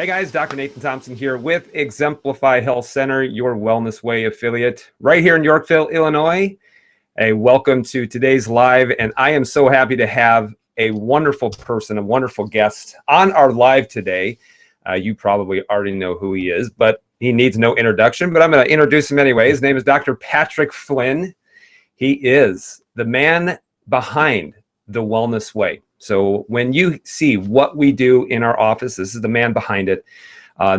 Hey guys, Dr. Nathan Thompson here with Exemplify Health Center, your Wellness Way affiliate, right here in Yorkville, Illinois. Hey, welcome to today's live, and I am so happy to have a wonderful person, a wonderful guest on our live today. You probably already know who he is, but he needs no introduction, but I'm going to introduce him anyway. His name is Dr. Patrick Flynn. He is the man behind the Wellness Way. So when you see what we do in our office, this is the man behind it.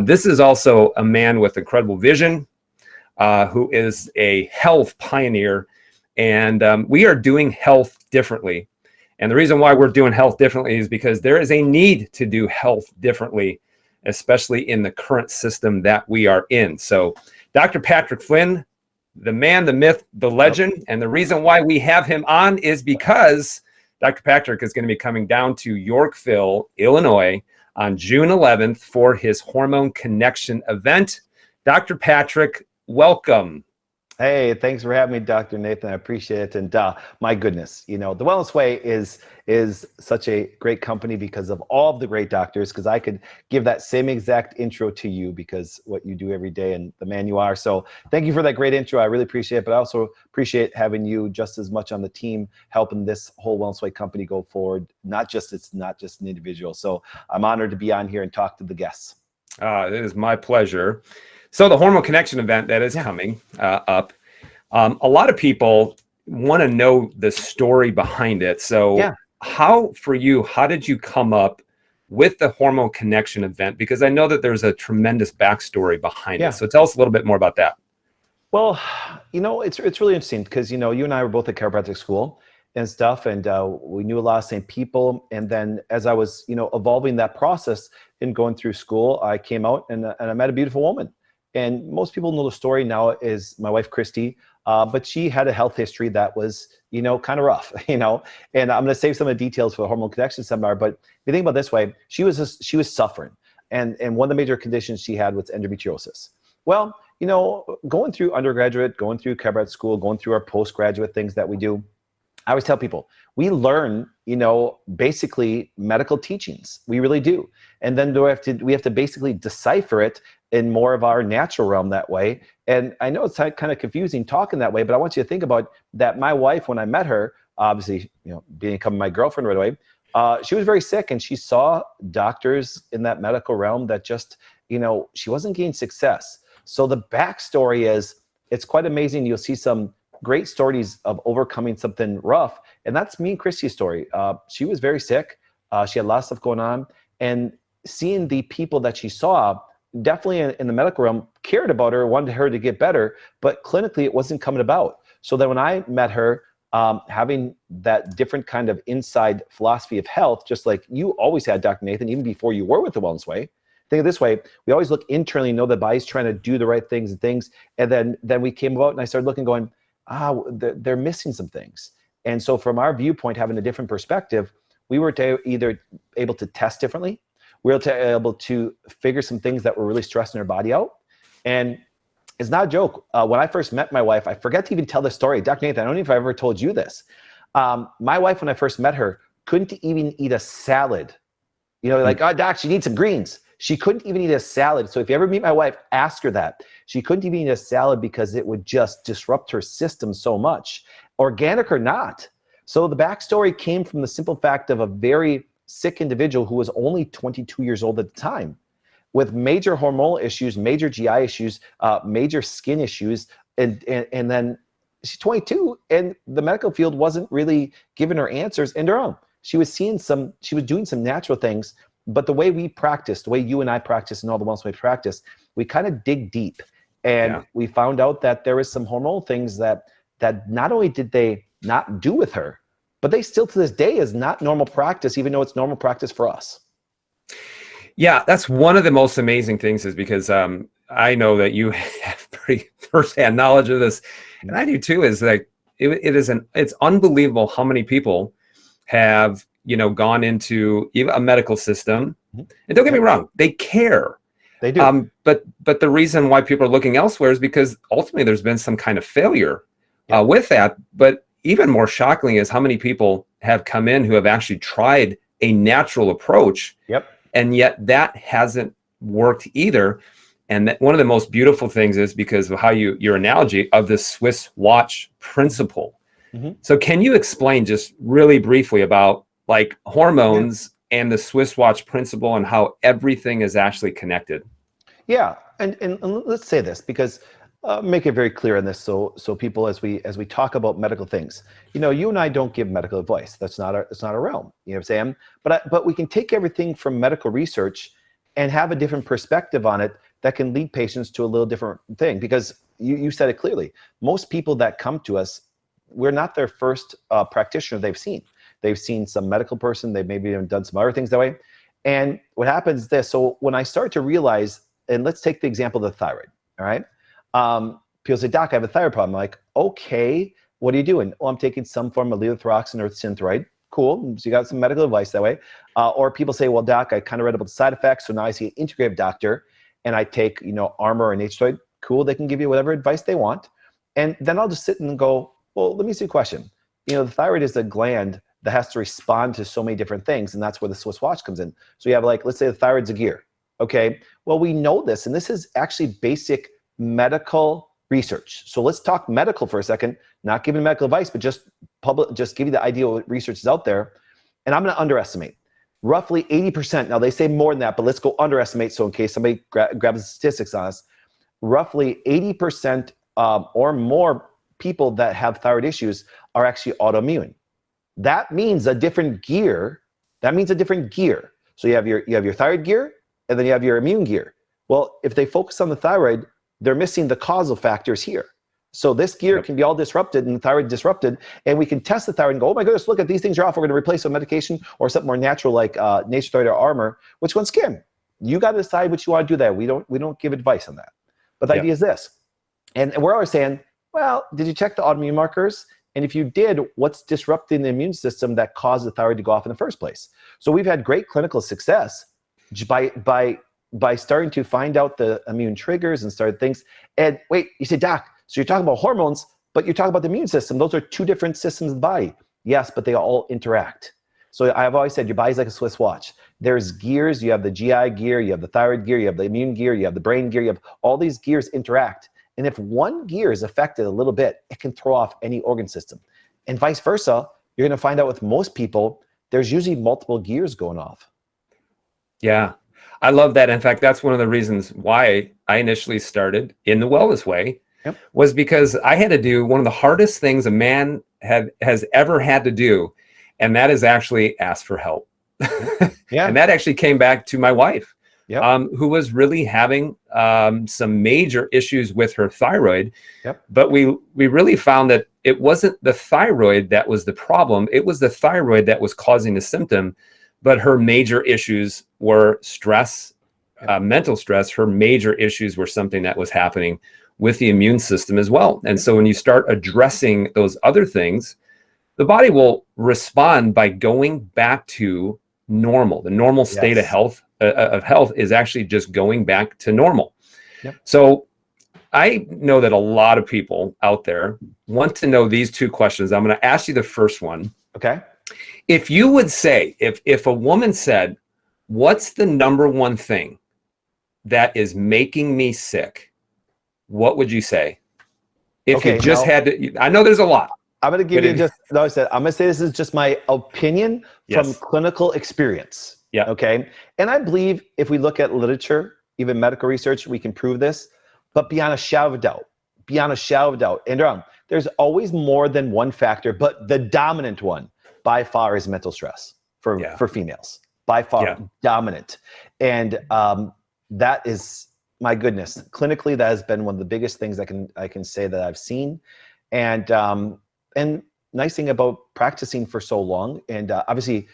This is also a man with incredible vision, who is a health pioneer. And we are doing health differently. And the reason why we're doing health differently is because there is a need to do health differently, especially in the current system that we are in. So Dr. Patrick Flynn, the man, the myth, the legend. And the reason why we have him on is because Dr. Patrick is going to be coming down to Yorkville, Illinois on June 11th for his Hormone Connection event. Dr. Patrick, welcome. Hey, thanks for having me, Dr. Nathan. I appreciate it. And my goodness, you know, the Wellness Way is such a great company because of all of the great doctors, because I could give that same exact intro to you because what you do every day and the man you are. So thank you for that great intro. I really appreciate it, but I also appreciate having you just as much on the team, helping this whole Wellness Way company go forward. It's not just an individual. So I'm honored to be on here and talk to the guests. It is my pleasure. So the Hormone Connection event that is coming up, a lot of people want to know the story behind it. So how did you come up with the Hormone Connection event? Because I know that there's a tremendous backstory behind it. So tell us a little bit more about that. Well, you know, it's really interesting because, you know, you and I were both at chiropractic school and stuff, and we knew a lot of the same people. And then as I was, you know, evolving that process in going through school, I came out and I met a beautiful woman. And most people know the story now is my wife, Christy, but she had a health history that was, you know, kind of rough, you know, and I'm going to save some of the details for the Hormone Connection seminar. But if you think about it this way, she was suffering. And one of the major conditions she had was endometriosis. Well, you know, going through undergraduate, going through chiropractic school, going through our postgraduate things that we do, I always tell people, we learn, you know, basically medical teachings. We really do. And then we have to basically decipher it in more of our natural realm that way. And I know it's kind of confusing talking that way, but I want you to think about that. My wife, when I met her, obviously, you know, becoming my girlfriend right away, she was very sick and she saw doctors in that medical realm that just, you know, she wasn't getting success. So the backstory is, it's quite amazing. You'll see some great stories of overcoming something rough. And that's me and Christy's story. She was very sick. She had a lot of stuff going on, and seeing the people that she saw definitely in the medical realm cared about her, wanted her to get better, but clinically it wasn't coming about. So then when I met her, having that different kind of inside philosophy of health, just like you always had, Dr. Nathan, even before you were with the Wellness Way. Think of it this way, we always look internally, know the body's trying to do the right things, and then we came about and I started looking going, they're missing some things. And so from our viewpoint, having a different perspective, we were either able to test differently, we were able to figure some things that were really stressing our body out. And it's not a joke. When I first met my wife, I forget to even tell this story. Dr. Nathan, I don't know if I ever told you this. My wife, when I first met her, couldn't even eat a salad. You know, like, oh, doc, she needs some greens. She couldn't even eat a salad. So if you ever meet my wife, ask her that. She couldn't even eat a salad because it would just disrupt her system so much, organic or not. So the backstory came from the simple fact of a very sick individual who was only 22 years old at the time, with major hormonal issues, major GI issues, major skin issues. And then she's 22 and the medical field wasn't really giving her answers in her own. She was doing some natural things, but the way we practice, the way you and I practice and all the Wellness Way practice, we kind of dig deep. And we found out that there was some hormonal things that not only did they not do with her, but they still to this day is not normal practice, even though it's normal practice for us. Yeah, that's one of the most amazing things is because I know that you have pretty firsthand knowledge of this, and I do too, is that it's unbelievable how many people have, you know, gone into even a medical system. And don't get me wrong, they care. They do. But the reason why people are looking elsewhere is because ultimately there's been some kind of failure with that. But even more shockingly is how many people have come in who have actually tried a natural approach. Yep. And yet that hasn't worked either. And that one of the most beautiful things is because of how your analogy of the Swiss watch principle. Mm-hmm. So can you explain just really briefly about like hormones and the Swiss watch principle and how everything is actually connected? Yeah, and let's say this because make it very clear on this, so people as we talk about medical things, you and I don't give medical advice. That's not it's not our realm. You know what I'm saying? But we can take everything from medical research and have a different perspective on it that can lead patients to a little different thing. Because you said it clearly. Most people that come to us, we're not their first practitioner they've seen. They've seen some medical person. They've maybe even done some other things that way. And what happens is this. So when I start to realize, and let's take the example of the thyroid, all right? People say, Doc, I have a thyroid problem. I'm like, okay, what are you doing? Well, I'm taking some form of levothyroxine or Synthroid. Cool, so you got some medical advice that way. Or people say, well, Doc, I kind of read about the side effects, so now I see an integrative doctor, and I take, Armor and H-Steroid. Cool, they can give you whatever advice they want. And then I'll just sit and go, well, let me see a question. The thyroid is a gland that has to respond to so many different things, and that's where the Swiss watch comes in. So you have, like, let's say the thyroid's a gear. Okay, well, we know this, and this is actually basic medical research. So let's talk medical for a second, not giving medical advice, but just give you the idea of what research is out there. And I'm going to underestimate. Roughly 80%, now they say more than that, but let's go underestimate, so in case somebody grabs the statistics on us, roughly 80% or more people that have thyroid issues are actually autoimmune. That means a different gear. So you have your thyroid gear, and then you have your immune gear. Well, if they focus on the thyroid, they're missing the causal factors here. So this gear can be all disrupted and the thyroid disrupted, and we can test the thyroid and go, oh my goodness, look at these things are off. We're going to replace with medication or something more natural like Nature Thyroid or Armor. Which one's skin? You got to decide what you want to do there. We don't give advice on that. But the idea is this, and we're always saying, well, did you check the autoimmune markers? And if you did, what's disrupting the immune system that caused the thyroid to go off in the first place? So we've had great clinical success by starting to find out the immune triggers and start things. And wait, you say, Doc, so you're talking about hormones, but you're talking about the immune system. Those are two different systems of the body. Yes, but they all interact. So I've always said your body's like a Swiss watch. There's gears. You have the GI gear, you have the thyroid gear, you have the immune gear, you have the brain gear, you have all these gears interact. And if one gear is affected a little bit, it can throw off any organ system. And vice versa, you're going to find out with most people, there's usually multiple gears going off. Yeah, I love that. In fact, that's one of the reasons why I initially started in the wellness way, was because I had to do one of the hardest things a man has ever had to do, and that is actually ask for help. And that actually came back to my wife, who was really having some major issues with her thyroid. But we really found that it wasn't the thyroid that was the problem. It was the thyroid that was causing the symptom. But her major issues were stress, mental stress. Her major issues were something that was happening with the immune system as well. And so when you start addressing those other things, the body will respond by going back to normal. The normal state of health is actually just going back to normal. So I know that a lot of people out there want to know these two questions. I'm going to ask you the first one. Okay. If you would say, if a woman said, what's the number one thing that is making me sick? What would you say? If you just had to, I know there's a lot. I'm going to give you I'm going to say this is just my opinion from clinical experience. Okay. And I believe if we look at literature, even medical research, we can prove this, but beyond a shadow of doubt, and there's always more than one factor, but the dominant one by far is mental stress for females, by far dominant. And that is, my goodness, clinically, that has been one of the biggest things I can say that I've seen. And nice thing about practicing for so long, and obviously,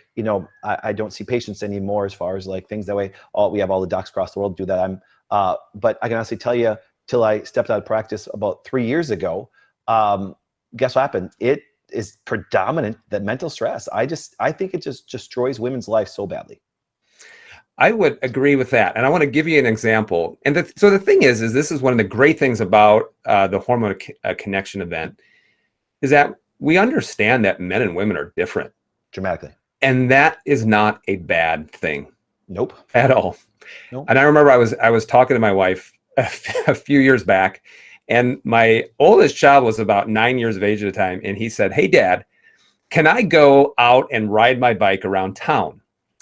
I don't see patients anymore as far as like things that way. We have all the docs across the world do that. But I can honestly tell you, till I stepped out of practice about 3 years ago, guess what happened? It is predominant, that mental stress. I think it just destroys women's life so badly. I would agree with that. And I want to give you an example. And so the thing is this is one of the great things about the Hormone Connection event, is that we understand that men and women are different. Dramatically. And that is not a bad thing. Nope. at all. Nope. And I remember I was talking to my wife a few years back, and my oldest child was about 9 years of age at the time. And he said, "Hey, Dad, can I go out and ride my bike around town?"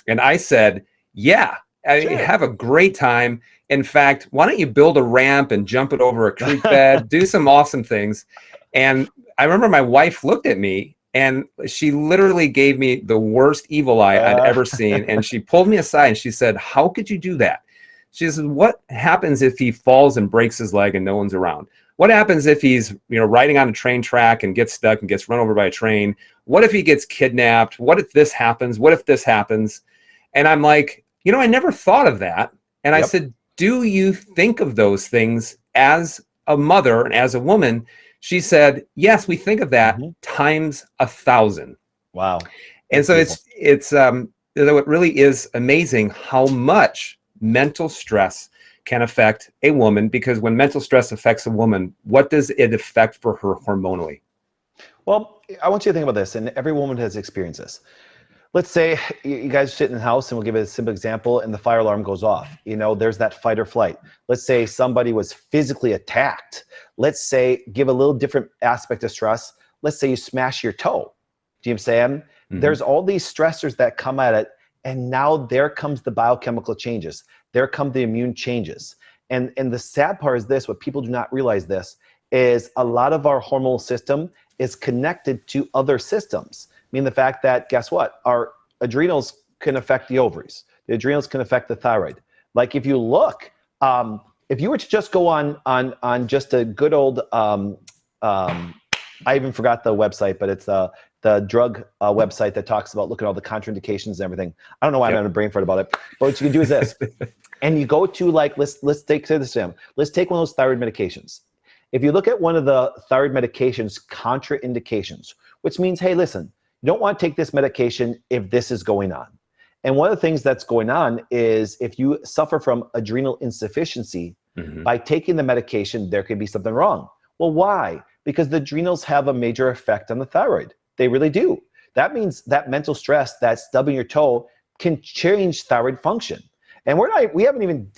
And I said, "Yeah, I Sure. have a great time. In fact, why don't you build a ramp and jump it over a creek bed, do some awesome things?" And I remember my wife looked at me and she literally gave me the worst evil eye I'd ever seen. And she pulled me aside and she said, "How could you do that?" She said, "What happens if he falls and breaks his leg and no one's around? What happens if he's, riding on a train track and gets stuck and gets run over by a train? What if he gets kidnapped? What if this happens? What if this happens?" And I'm like, I never thought of that. And I said, "Do you think of those things as a mother and as a woman?" She said, "Yes, we think of that times 1,000. Wow. And so it really is amazing how much mental stress can affect a woman, because when mental stress affects a woman, what does it affect for her hormonally? Well, I want you to think about this, and every woman has experienced this. Let's say you guys sit in the house, and we'll give it a simple example, and the fire alarm goes off. There's that fight or flight. Let's say somebody was physically attacked. Let's say, give a little different aspect of stress. Let's say you smash your toe. Do you know what I'm saying? Mm-hmm. There's all these stressors that come at it, and now there comes the biochemical changes. There come the immune changes. And the sad part is this, what people do not realize this, is a lot of our hormonal system is connected to other systems. Meaning the fact that, guess what? Our adrenals can affect the ovaries. The adrenals can affect the thyroid. Like if you look, if you were to just go on just a good old, I even forgot the website, but it's the drug website that talks about looking at all the contraindications and everything. I don't know why I'm having a brain fart about it, but what you can do is this. And you go to let's take this down. Let's take one of those thyroid medications. If you look at one of the thyroid medications, contraindications, which means, hey, listen, you don't want to take this medication if this is going on. And one of the things that's going on is if you suffer from adrenal insufficiency, by taking the medication, there could be something wrong. Well, why? Because the adrenals have a major effect on the thyroid. They really do. That means that mental stress, that stubbing your toe, can change thyroid function. And we haven't even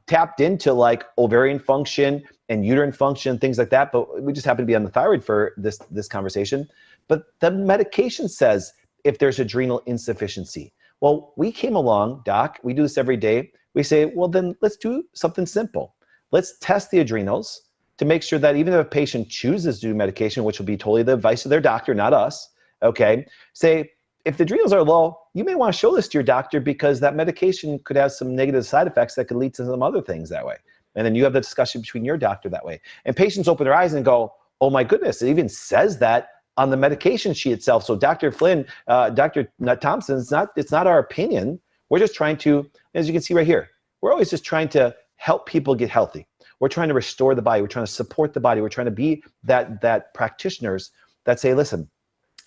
tapped into like ovarian function and uterine function, things like that, but we just happen to be on the thyroid for this conversation. But the medication says if there's adrenal insufficiency. Well, we came along, doc, we do this every day. We say, well, then let's do something simple. Let's test the adrenals to make sure that even if a patient chooses to do medication, which will be totally the advice of their doctor, not us, okay? Say, if the adrenals are low, you may want to show this to your doctor because that medication could have some negative side effects that could lead to some other things that way. And then you have the discussion between your doctor that way. And patients open their eyes and go, oh my goodness, it even says that on the medication sheet itself. So Dr. Flynn, Dr. Thompson, it's not our opinion. We're just trying to, as you can see right here, we're always just trying to help people get healthy. We're trying to restore the body. We're trying to support the body. We're trying to be that practitioners that say, listen,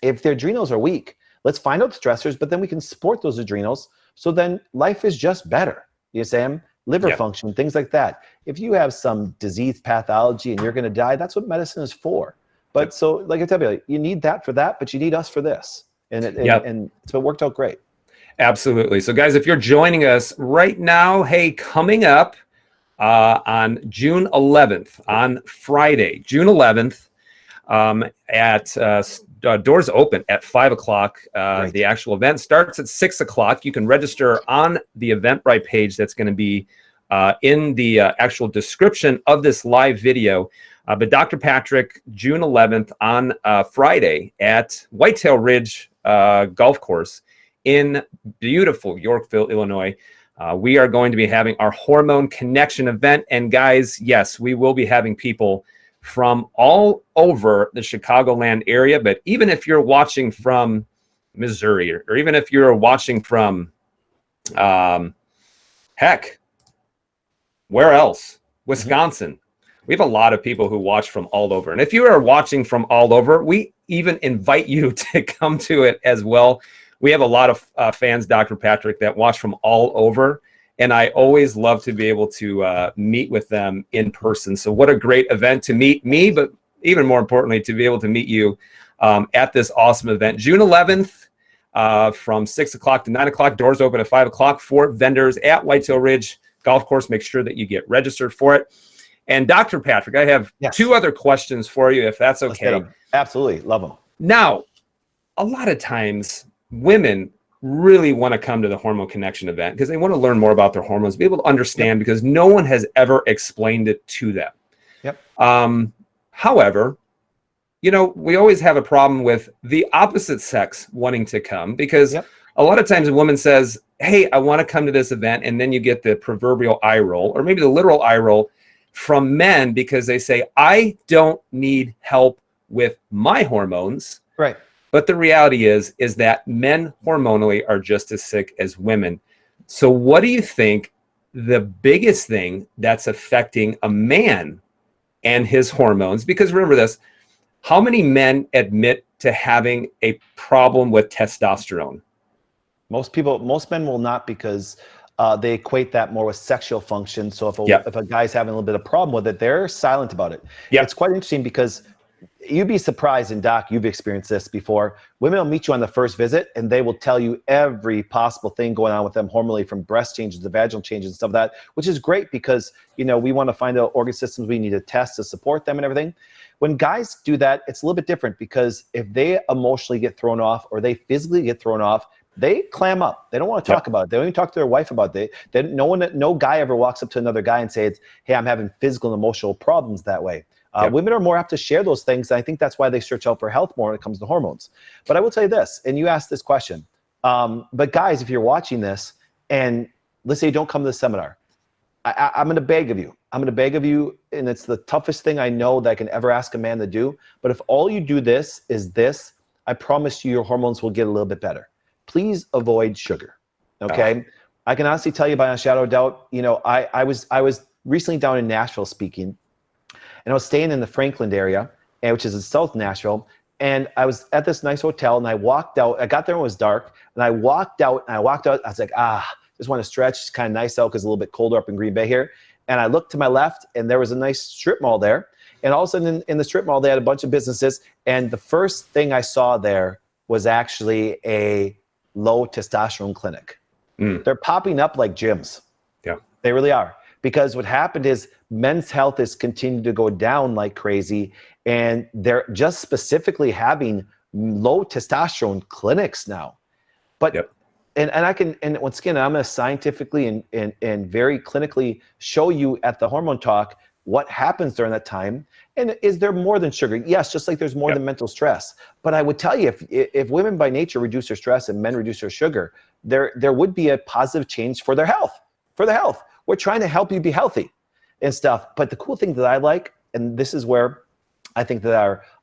if the adrenals are weak, let's find out the stressors, but then we can support those adrenals. So then life is just better. You say, liver function, things like that. If you have some disease pathology and you're going to die, that's what medicine is for. But so, like I tell you, you need that for that, but you need us for this. And so it worked out great. Absolutely. So guys, if you're joining us right now, hey, coming up on June 11th, on Friday, June 11th, at doors open at 5 o'clock. The actual event starts at 6 o'clock. You can register on the Eventbrite page that's going to be in the actual description of this live video. But Dr. Patrick, June 11th on Friday at Whitetail Ridge Golf Course in beautiful Yorkville, Illinois. We are going to be having our Hormone Connection event. And guys, yes, we will be having people from all over the Chicagoland area. But even if you're watching from Missouri, or even if you're watching from, heck, where else? Wisconsin. We have a lot of people who watch from all over. And if you are watching from all over, we even invite you to come to it as well. We have a lot of fans, Dr. Patrick, that watch from all over. And I always love to be able to meet with them in person. So what a great event to meet me, but even more importantly, to be able to meet you at this awesome event. June 11th, from 6 o'clock to 9 o'clock. Doors open at 5 o'clock for vendors at Whitetail Ridge Golf Course. Make sure that you get registered for it. And Dr. Patrick, I have two other questions for you, if that's okay. Let's get 'em. Absolutely. Love them. Now, a lot of times women really want to come to the Hormone Connection event because they want to learn more about their hormones, be able to understand because no one has ever explained it to them. However, you know, we always have a problem with the opposite sex wanting to come because a lot of times a woman says, hey, I want to come to this event. And then you get the proverbial eye roll or maybe the literal eye roll from men because they say, I don't need help with my hormones. Right. But the reality is that men hormonally are just as sick as women. So what do you think the biggest thing that's affecting a man and his hormones? Because remember this, how many men admit to having a problem with testosterone? Most men will not because they equate that more with sexual function. So if a guy's having a little bit of problem with it, they're silent about it. It's quite interesting because you'd be surprised, and Doc, you've experienced this before. Women will meet you on the first visit and they will tell you every possible thing going on with them hormonally, from breast changes to vaginal changes and stuff like that, which is great because, you know, we want to find out organ systems we need to test to support them and everything. When guys do that, it's a little bit different because if they emotionally get thrown off or they physically get thrown off, they clam up. They don't want to talk about it. They don't even talk to their wife about it. No guy ever walks up to another guy and says, hey, I'm having physical and emotional problems that way. Women are more apt to share those things. And I think that's why they search out for health more when it comes to hormones. But I will tell you this, and you asked this question, but guys, if you're watching this and let's say you don't come to the seminar, I'm going to beg of you. I'm going to beg of you, and it's the toughest thing I know that I can ever ask a man to do. But if all you do this is this, I promise you your hormones will get a little bit better. Please avoid sugar, okay? I can honestly tell you by a shadow of doubt, you know, I was recently down in Nashville speaking, and I was staying in the Franklin area, which is in South Nashville, and I was at this nice hotel, and I walked out. I got there when it was dark, and I walked out. I was like, just want to stretch. It's kind of nice out because it's a little bit colder up in Green Bay here. And I looked to my left, and there was a nice strip mall there. And all of a sudden, in the strip mall, they had a bunch of businesses, and the first thing I saw there was actually a low testosterone clinic. They're popping up like gyms. Yeah, they really are. Because what happened is men's health is continuing to go down like crazy, and they're just specifically having low testosterone clinics now. But and I can, and once again, I'm going to scientifically and very clinically show you at the Hormone Talk what happens during that time. And is there more than sugar? Yes, just like there's more than mental stress. But I would tell you, if women by nature reduce their stress and men reduce their sugar, there would be a positive change for their health. We're trying to help you be healthy and stuff. But the cool thing that I like, and this is where I think that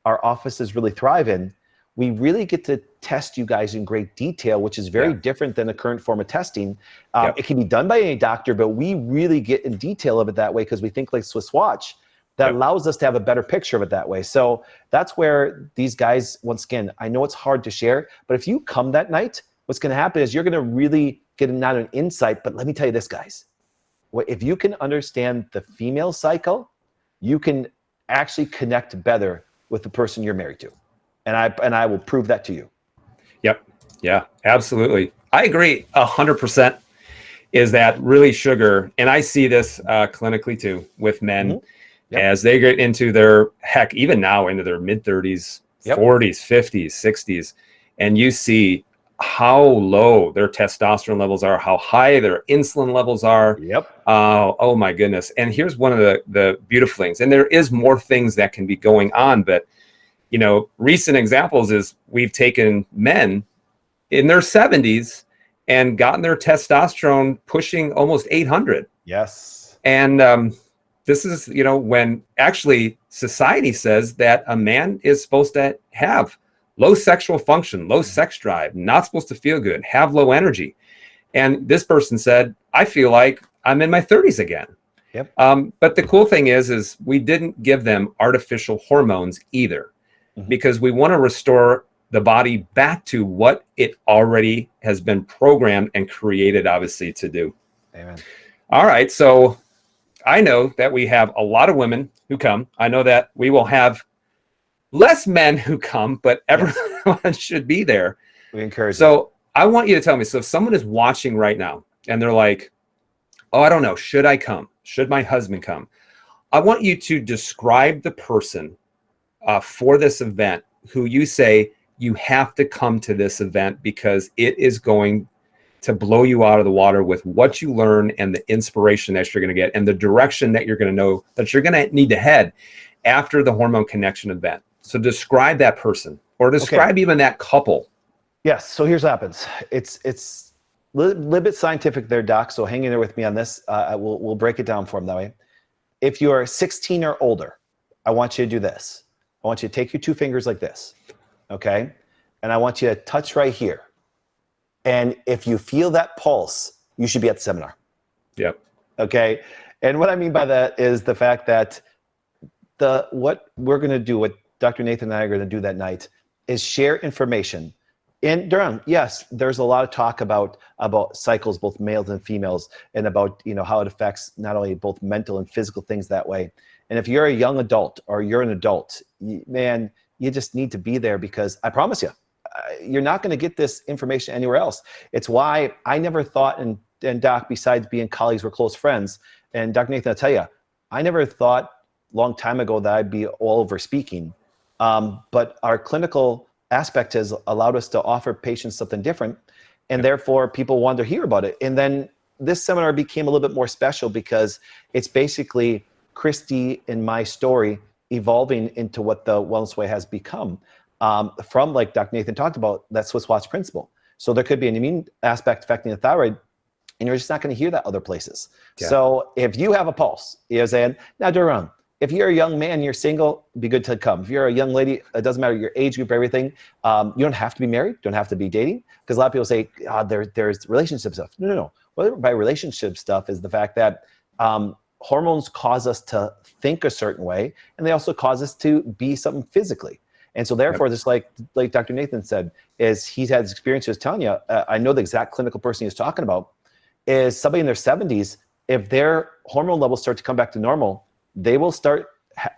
our offices really thrive in, we really get to test you guys in great detail, which is very different than the current form of testing. It can be done by any doctor, but we really get in detail of it that way because we think like Swiss watch. That allows us to have a better picture of it that way. So that's where these guys, once again, I know it's hard to share, but if you come that night, what's going to happen is you're going to really get not an insight, but let me tell you this, guys. If you can understand the female cycle, you can actually connect better with the person you're married to. And I will prove that to you. Yep. Yeah, absolutely. I agree 100% is that really sugar. And I see this clinically too with men as they get into their, heck, even now into their mid 30s, 40s, 50s, 60s. And you see how low their testosterone levels are, how high their insulin levels are. Oh my goodness. And here's one of the beautiful things. And there is more things that can be going on, but you know, recent examples is we've taken men in their 70s and gotten their testosterone pushing almost 800. Yes. And this is, you know, when actually society says that a man is supposed to have low sexual function, low sex drive, not supposed to feel good, have low energy. And this person said, I feel like I'm in my 30s again. But the cool thing is we didn't give them artificial hormones either. Because we want to restore the body back to what it already has been programmed and created, obviously, to do. Amen. All right. So I know that we have a lot of women who come. I know that we will have less men who come, but everyone should be there. We encourage it. So I want you to tell me, so if someone is watching right now and they're like, oh, I don't know, should I come? Should my husband come? I want you to describe the person for this event who you say you have to come to this event because it is going to blow you out of the water with what you learn and the inspiration that you're going to get and the direction that you're going to know that you're going to need to head after the Hormone Connection event. So describe that person or describe even that couple. Yes. So here's what happens. It's a little bit scientific there, Doc. So hang in there with me on this. We'll break it down for him that way. If you're 16 or older, I want you to do this. I want you to take your two fingers like this. Okay. And I want you to touch right here. And if you feel that pulse, you should be at the seminar. Yep. Okay. And what I mean by that is the fact that what we're going to do, what Dr. Nathan and I are going to do that night is share information. In Durham, yes, there's a lot of talk about cycles, both males and females, and about how it affects not only both mental and physical things that way. And if you're a young adult or you're an adult, man, you just need to be there because I promise you, you're not going to get this information anywhere else. It's why I never thought, and Doc, besides being colleagues, we're close friends. And Dr. Nathan, I'll tell you, I never thought a long time ago that I'd be all over speaking. But our clinical aspect has allowed us to offer patients something different. And therefore, people want to hear about it. And then this seminar became a little bit more special because it's basically Christy and my story evolving into what the Wellness Way has become. From, like Dr. Nathan talked about, that Swiss watch principle. So there could be an immune aspect affecting the thyroid, and you're just not going to hear that other places. Yeah. So if you have a pulse, you're saying, now Durham, if you're a young man, you're single, it'd be good to come. If you're a young lady, it doesn't matter your age group, everything. You don't have to be married, don't have to be dating, because a lot of people say, there's relationship stuff. No. What by relationship stuff is the fact that hormones cause us to think a certain way, and they also cause us to be something physically. And so therefore, just like Dr. Nathan said, is he's had experiences telling you, I know the exact clinical person he's talking about, is somebody in their 70s, if their hormone levels start to come back to normal, they will start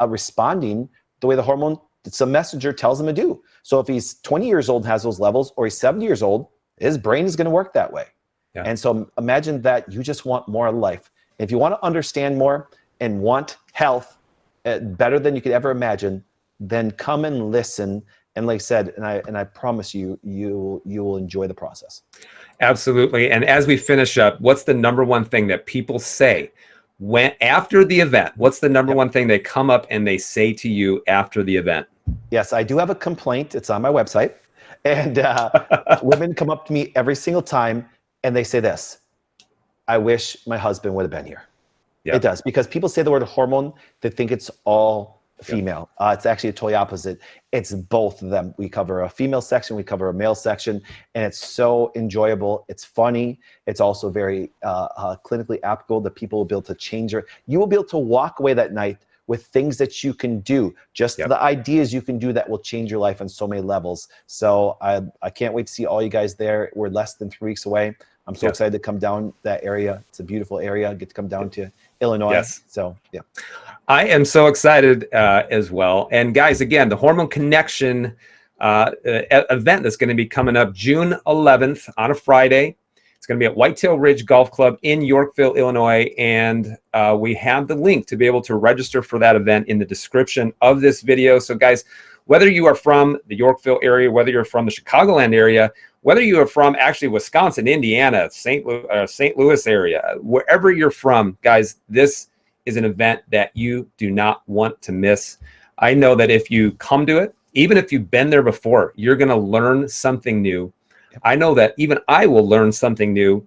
responding the way the hormone, some messenger tells them to do. So if he's 20 years old and has those levels, or he's 70 years old, his brain is going to work that way. Yeah. And so imagine that you just want more life. If you want to understand more and want health better than you could ever imagine, then come and listen. And like I said, and I promise you, you will enjoy the process. Absolutely. And as we finish up, what's the number one thing that people say after the event? What's the number one thing they come up and they say to you after the event? Yes, I do have a complaint. It's on my website. And women come up to me every single time and they say this: I wish my husband would have been here. Yep. It does, because people say the word hormone, they think it's all female. It's actually totally opposite. It's both of them. We cover a female section, we cover a male section, and it's so enjoyable. It's funny. It's also very clinically applicable that people will be able to change it. You will be able to walk away that night with things that you can do, just the ideas you can do that will change your life on so many levels. So I can't wait to see all you guys there. We're less than 3 weeks away. I'm so excited to come down that area. It's a beautiful area. Get to come down to Illinois. Yes. So, yeah. I am so excited as well. And guys, again, the Hormone Connection event that's going to be coming up June 11th on a Friday. It's going to be at Whitetail Ridge Golf Club in Yorkville, Illinois. And we have the link to be able to register for that event in the description of this video. So guys, whether you are from the Yorkville area, whether you're from the Chicagoland area, whether you are from actually Wisconsin, Indiana, St. Louis area, wherever you're from, guys, this is an event that you do not want to miss. I know that if you come to it, even if you've been there before, you're going to learn something new. I know that even I will learn something new.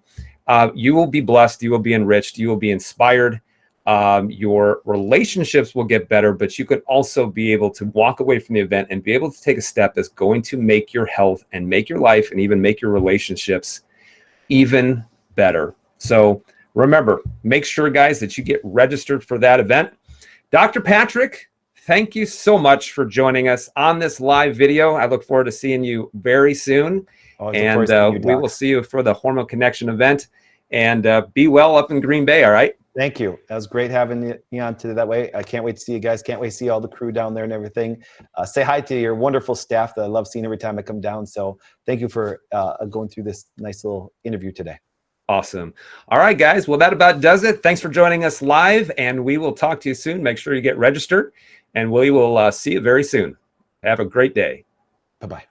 You will be blessed. You will be enriched. You will be inspired. Your relationships will get better, but you could also be able to walk away from the event and be able to take a step that's going to make your health and make your life and even make your relationships even better. So remember, make sure, guys, that you get registered for that event. Dr. Patrick, thank you so much for joining us on this live video. I look forward to seeing you very soon. And we will see you for the Hormone Connection event. and be well up in Green Bay. All right. Thank you. That was great having you on today that way. I can't wait to see you guys. Can't wait to see all the crew down there and everything. Say hi to your wonderful staff that I love seeing every time I come down. So thank you for going through this nice little interview today. Awesome. All right, guys. Well, that about does it. Thanks for joining us live, and we will talk to you soon. Make sure you get registered, and we will see you very soon. Have a great day. Bye-bye.